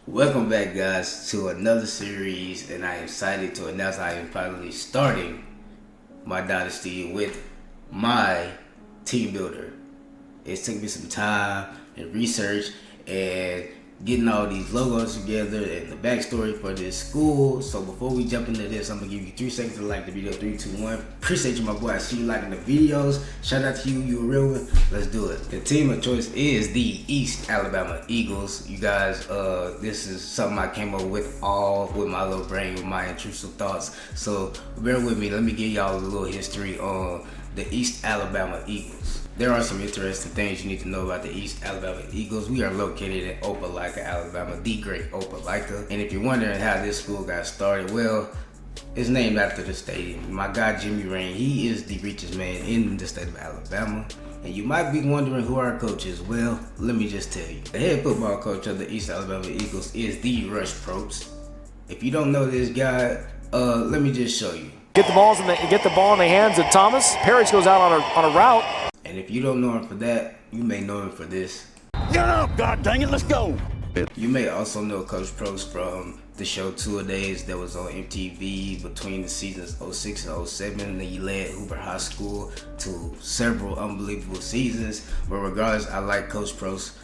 Welcome back, guys, to another series, and I am excited to announce I am finally starting my dynasty with my team builder. It's taken me some time and research and getting all these logos together and the backstory for this school. So before we jump into this, I'm gonna give you 3 seconds to like the video. 3, 2, 1. Appreciate you, my boy. I see you liking the videos. Shout out to you. You a real one. Let's do it. The team of choice is the East Alabama Eagles. You guys, this is something I came up with all with my little brain, with my intrusive thoughts. So bear with me. Let me give y'all a little history on the East Alabama Eagles. There are some interesting things you need to know about the East Alabama Eagles. We are located in Opelika, Alabama, the great Opelika. And if you're wondering how this school got started, well, it's named after the stadium. My guy Jimmy Rain, he is the richest man in the state of Alabama. And you might be wondering who our coach is. Well, let me just tell you. The head football coach of the East Alabama Eagles is the Rush Propst. If you don't know this guy, let me just show you. Get the ball in the hands of Thomas. Parrish goes out on a route. And if you don't know him for that, you may know him for this. Get up, god dang it, let's go. You may also know Coach Propst from the show 2 A Days that was on MTV between the seasons 06 and 07. And he led Hoover High School to several unbelievable seasons. But regardless, I like Coach Prost's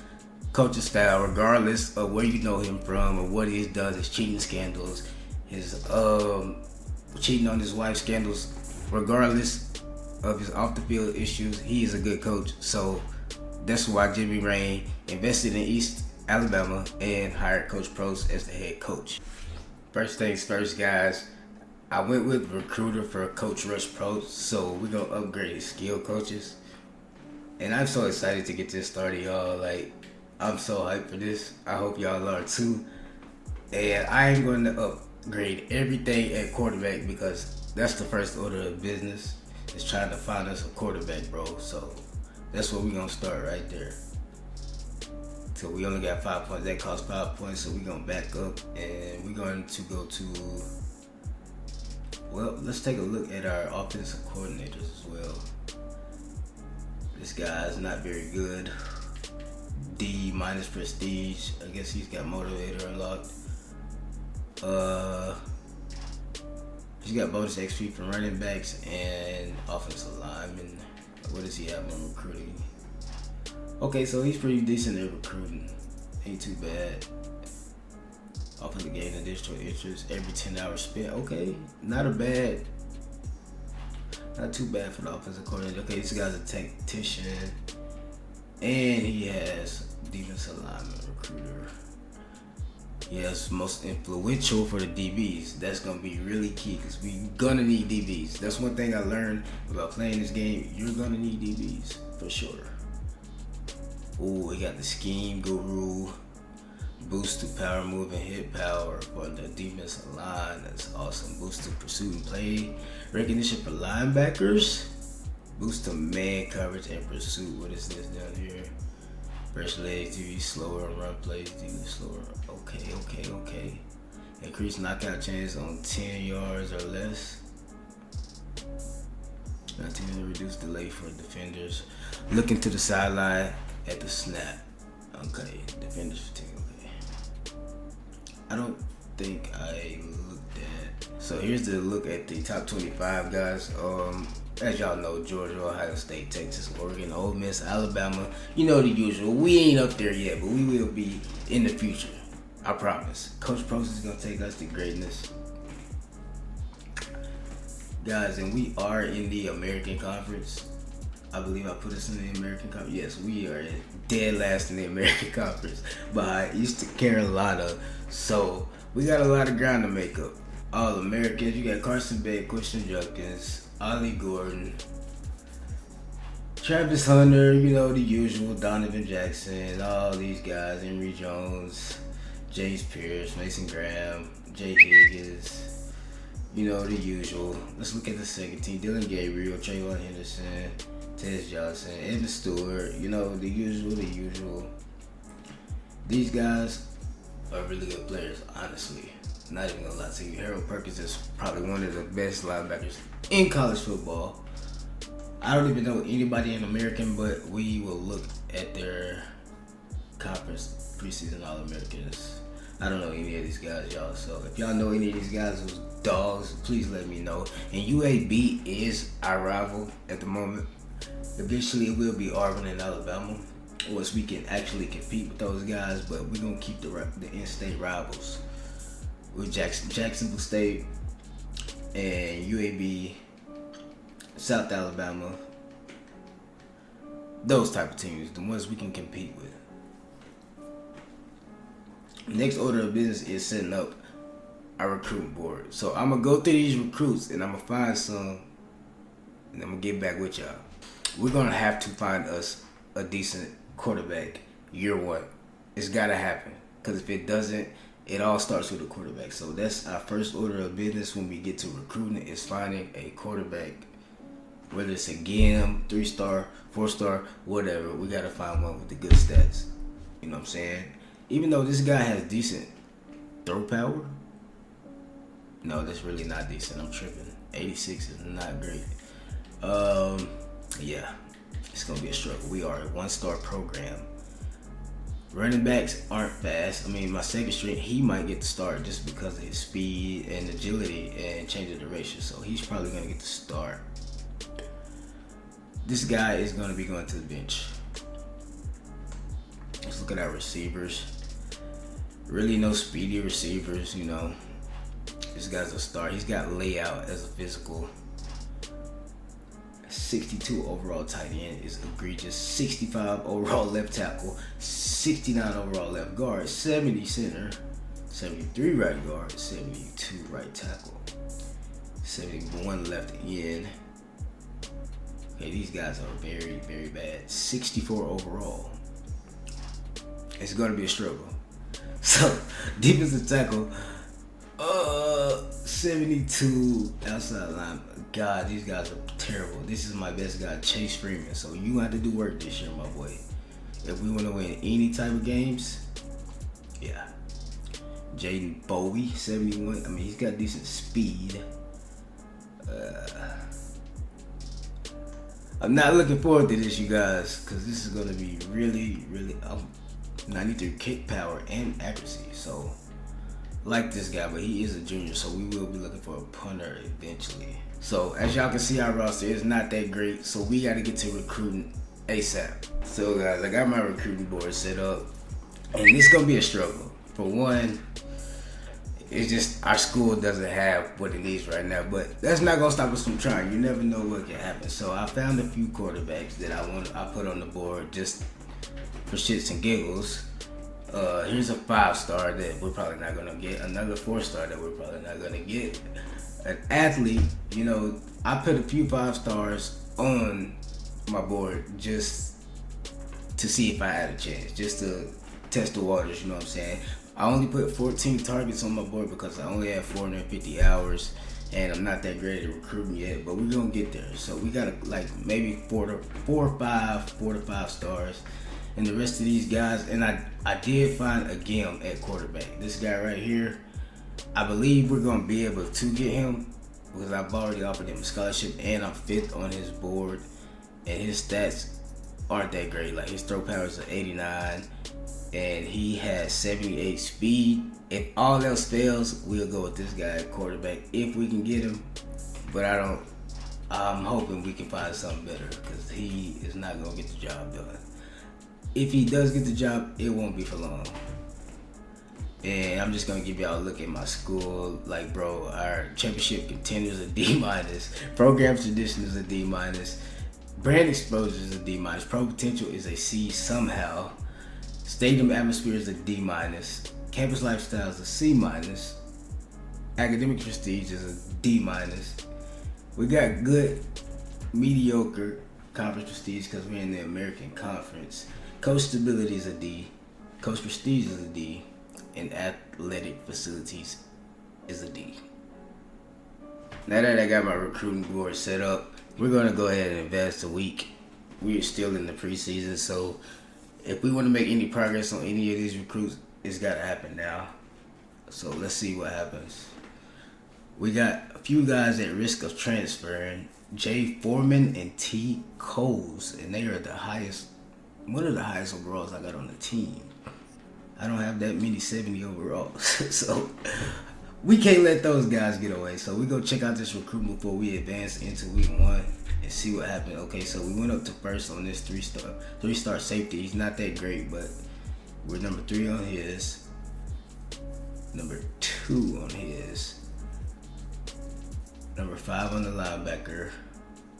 coaching style, regardless of where you know him from or what he's done, his cheating scandals, his cheating on his wife scandals, regardless of his off the field issues, he is a good coach. So that's why Jimmy Rain invested in East Alabama and hired Coach Propst as the head coach. First things first, guys, I went with recruiter for Coach Rush Propst, so we're gonna upgrade his skill coaches. And I'm so excited to get this started, y'all. Like, I'm so hyped for this. I hope y'all are too. And I am going to upgrade everything at quarterback because that's the first order of business. Is trying to find us a quarterback, bro. So that's where we're gonna start right there. So we only got 5 points. That costs 5 points. So we're gonna back up and we're going to go to, well, let's take a look at our offensive coordinators as well. This guy's not very good. D minus prestige. I guess he's got motivator unlocked. He's got bonus XP from running backs and offensive linemen. What does he have on recruiting? Okay, so he's pretty decent at recruiting. Ain't too bad. Offensive gain additional interest every 10 hours spent. Okay, not too bad for the offensive coordinator. Okay, this guy's a tactician. And he has defensive lineman recruiter. Yes, most influential for the DBs. That's gonna be really key because we gonna need DBs. That's one thing I learned about playing this game. You're gonna need DBs for sure. Ooh, he got the scheme guru, boost to power move and hit power for the defensive line. That's awesome. Boost to pursuit and play recognition for linebackers. Boost to man coverage and pursuit. What is this down here? First legs to be slower and run plays to be slower. Okay. Increase knockout chance on 10 yards or less. Not to reduce delay for defenders. Looking to the sideline at the snap. Okay, defenders fatigue. Okay. I don't think I looked at. So here's the look at the top 25 guys. As y'all know, Georgia, Ohio State, Texas, Oregon, Ole Miss, Alabama. You know the usual. We ain't up there yet, but we will be in the future. I promise. Coach Propst is going to take us to greatness. Guys, and we are in the American Conference. I believe I put us in the American Conference. Yes, we are dead last in the American Conference behind Eastern Carolina. So, we got a lot of ground to make up. All Americans. You got Carson Beck, Christian Junkins, Ollie Gordon, Travis Hunter, you know the usual, Donovan Jackson, all these guys, Emory Jones, James Pierce, Mason Graham, Jay Higgins, you know the usual. Let's look at the second team. Dylan Gabriel, Trayvon Henderson, Tez Johnson, Evan Stewart, you know the usual. These guys are really good players, honestly. Not even gonna lie to you. Harold Perkins is probably one of the best linebackers in college football. I don't even know anybody in American, but we will look at their conference preseason All-Americans. I don't know any of these guys, y'all. So if y'all know any of these guys who's dogs, please let me know. And UAB is our rival at the moment. Eventually it will be Auburn and Alabama once we can actually compete with those guys, but we're gonna keep the in-state rivals with Jacksonville State and UAB, South Alabama, those type of teams, the ones we can compete with. Next order of business is setting up our recruiting board. So I'm gonna go through these recruits and I'm gonna find some, and I'm gonna get back with y'all. We're gonna have to find us a decent quarterback year one. It's gotta happen, because if it doesn't, it all starts with a quarterback. So that's our first order of business when we get to recruiting, is finding a quarterback. Whether it's a GAM, 3-star, 4-star, whatever, we gotta find one with the good stats. You know what I'm saying? Even though this guy has decent throw power, no, that's really not decent. I'm tripping. 86 is not great. Yeah, it's gonna be a struggle. We are a 1-star program. Running backs aren't fast. I mean, my second string, he might get the start just because of his speed and agility and change of direction. So he's probably gonna get the start. This guy is gonna be going to the bench. Let's look at our receivers. Really no speedy receivers, you know. This guy's a star. He's got layout as a physical. 62 overall tight end is egregious. 65 overall left tackle. 69 overall left guard. 70 center. 73 right guard. 72 right tackle. 71 left end. Okay, these guys are very, very bad. 64 overall. It's going to be a struggle. So, defensive tackle, 72 outside line. God, these guys are terrible. This is my best guy, Chase Freeman. So you have to do work this year, my boy. If we want to win any type of games, yeah. Jaden Bowie, 71. I mean, he's got decent speed. I'm not looking forward to this, you guys, because this is going to be really, really 93 kick power and accuracy. So, like this guy, but he is a junior, so we will be looking for a punter eventually. So, as y'all can see, our roster is not that great, so we got to get to recruiting ASAP. So, guys, I got my recruiting board set up, and it's going to be a struggle. For one, it's just our school doesn't have what it needs right now, but that's not gonna stop us from trying. You never know what can happen. So I found a few quarterbacks that I put on the board just for shits and giggles. Here's a 5-star that we're probably not gonna get. Another 4-star that we're probably not gonna get. An athlete, you know, I put a few 5-stars on my board just to see if I had a chance, just to test the waters. You know what I'm saying? I only put 14 targets on my board because I only have 450 hours and I'm not that great at recruiting yet, but we're gonna get there. So we got like maybe 4 to 5 stars. And the rest of these guys, and I did find a GAM at quarterback. This guy right here, I believe we're gonna be able to get him because I've already offered him a scholarship and I'm 5th on his board, and his stats aren't that great. Like his throw power is an 89. And he has 78 speed. If all else fails, we'll go with this guy at quarterback if we can get him. But I'm hoping we can find something better because he is not gonna get the job done. If he does get the job, it won't be for long. And I'm just gonna give y'all a look at my school. Like, bro, our championship contenders is a D-. Program tradition is a D-. Brand exposure is a D-. Pro potential is a C somehow. Stadium atmosphere is a D-. Campus lifestyle is a C-. Academic prestige is a D-. We got good, mediocre conference prestige because we're in the American Conference. Coach stability is a D. Coach prestige is a D. And athletic facilities is a D. Now that I got my recruiting board set up, we're going to go ahead and advance a week. We are still in the preseason, so if we want to make any progress on any of these recruits, it's got to happen now. So let's see what happens. We got a few guys at risk of transferring. Jay Foreman and T. Coles, and they are the highest, one of the highest overalls I got on the team. I don't have that many 70 overall. So we can't let those guys get away. So we go check out this recruitment before we advance into week 1 and see what happened. Okay, so we went up to first on this three-star safety. He's not that great, but we're number 3 on his, number 2 on his, number 5 on the linebacker,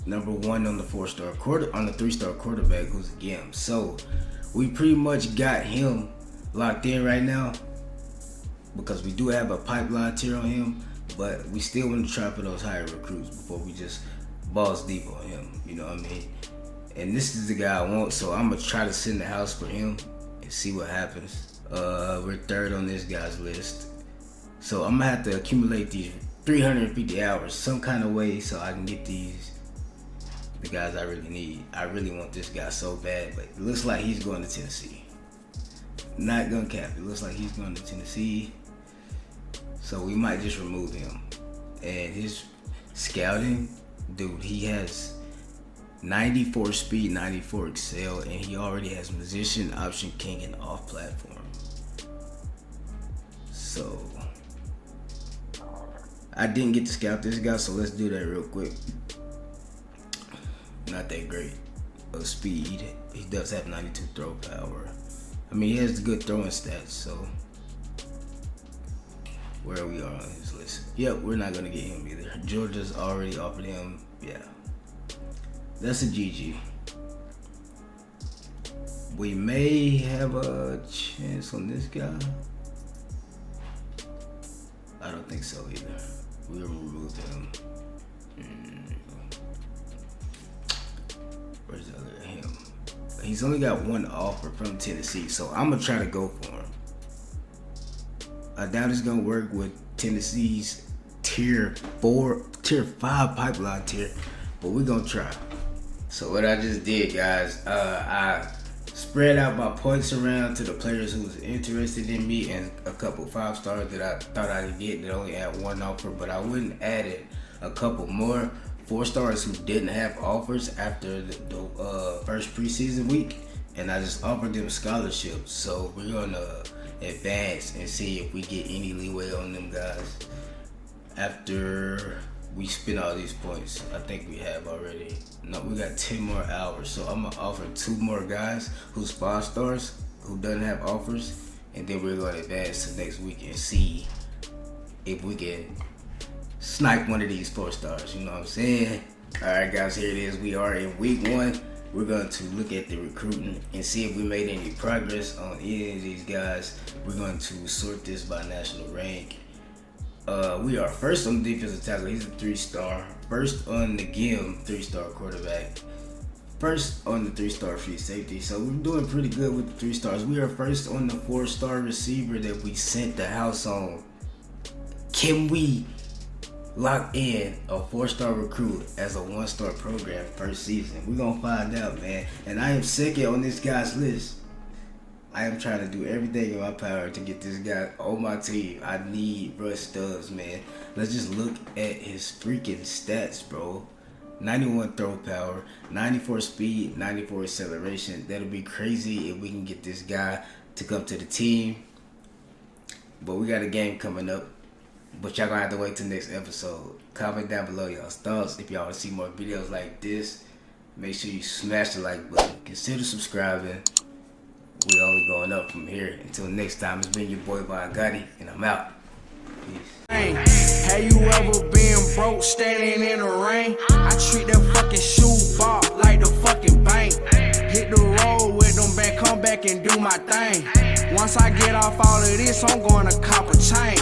number 1 on the 4-star on the 3-star quarterback, who's a GAM. So we pretty much got him locked in right now because we do have a pipeline tier on him, but we still want to try for those higher recruits before we just balls deep on him. You know what I mean? And this is the guy I want, so I'm gonna try to send the house for him and see what happens. We're 3rd on this guy's list, so I'm gonna have to accumulate these 350 hours some kind of way so I can get the guys I really need. I really want this guy so bad, but it looks like he's going to Tennessee. Not gonna cap, it looks like he's going to Tennessee, so we might just remove him. And his scouting, dude, he has 94 speed, 94 excel, and he already has position, option king, and off platform. So I didn't get to scout this guy, so let's do that real quick. Not that great of speed. He does have 92 throw power. I mean, he has the good throwing stats, so where we are on his list. Yep, we're not gonna get him either. Georgia's already offered him. Yeah, that's a GG. We may have a chance on this guy. I don't think so either. We'll remove him. Where's the other him? He's only got 1 offer from Tennessee, so I'm gonna try to go for him. I doubt it's gonna work with Tennessee's tier 5 pipeline tier, but we're gonna try. So what I just did, guys, I spread out my points around to the players who was interested in me, and a couple 5-stars that I thought I could get that only had 1 offer, but I went and added a couple more 4-stars who didn't have offers after the first preseason week, and I just offered them scholarships. So we're gonna advance and see if we get any leeway on them guys after we spend all these points. I think we have already. No, we got 10 more hours, so I'm gonna offer 2 more guys who's 5-stars who doesn't have offers, and then we're gonna advance to next week and see if we can snipe one of these 4-stars, you know what I'm saying? Alright guys, here it is. We are in week 1. We're going to look at the recruiting and see if we made any progress on any of these guys. We're going to sort this by national rank. We are first on the defensive tackle. He's a 3-star. First on the GAM 3-star quarterback. First on the 3-star free safety. So we're doing pretty good with the 3 stars. We are first on the 4-star receiver that we sent the house on. Can we lock in a 4-star recruit as a 1-star program first season? We're gonna find out, man. And I am second on this guy's list. I am trying to do everything in my power to get this guy on my team. I need Russ Stubbs, man. Let's just look at his freaking stats, bro. 91 throw power, 94 speed, 94 acceleration. That'll be crazy if we can get this guy to come to the team. But we got a game coming up. But y'all gonna have to wait till next episode. Comment down below y'all's thoughts. If y'all wanna see more videos like this, make sure you smash the like button. Consider subscribing. We're only going up from here. Until next time, it's been your boy VonGotti, and I'm out. Peace. Have you ever been broke standing in the rain? I treat that fucking shoe box like the fucking bank. Hit the road with them back, come back and do my thing. Once I get off all of this, I'm gonna cop a chain.